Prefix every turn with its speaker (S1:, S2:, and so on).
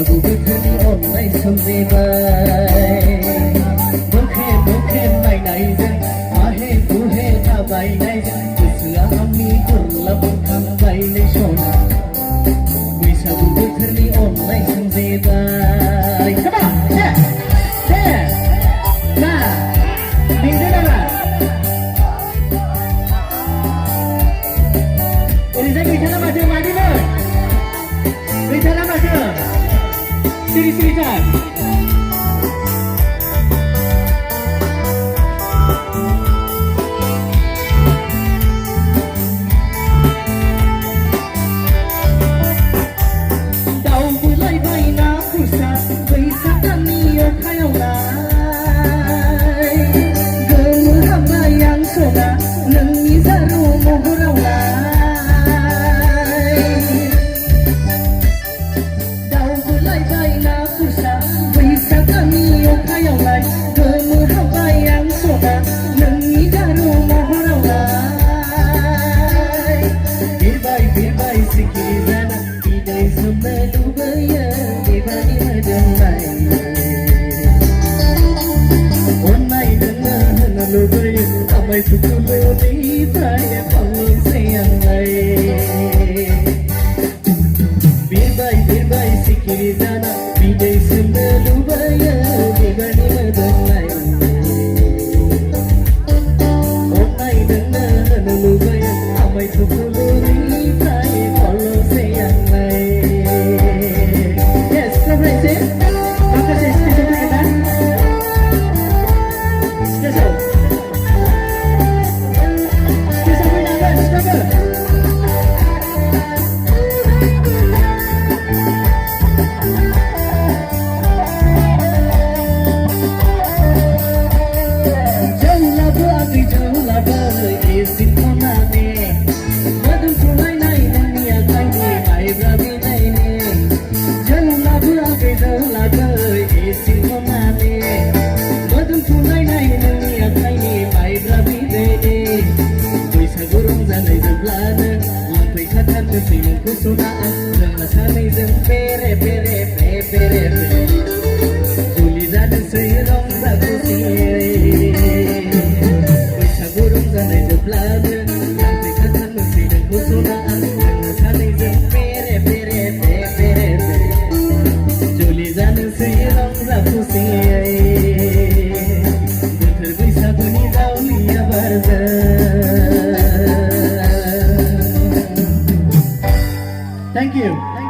S1: बैसागु बोथोरनि अननाय सोमजिबाय बोखे बोखे नायनायजों आहे बुहे थाबायनायजों गोसोआ आंनि गुरलाब थांबायलै सना बैसागु बोथोरनि अननाय सोमजिबाय ना मेंदो नामा ओरैजाय गैथारा माथो मादैमोन गैथारा माथो सिरि सिरिथार Hãy subscribe cho kênh Ghiền Mì Gõ để không bỏ Thank you.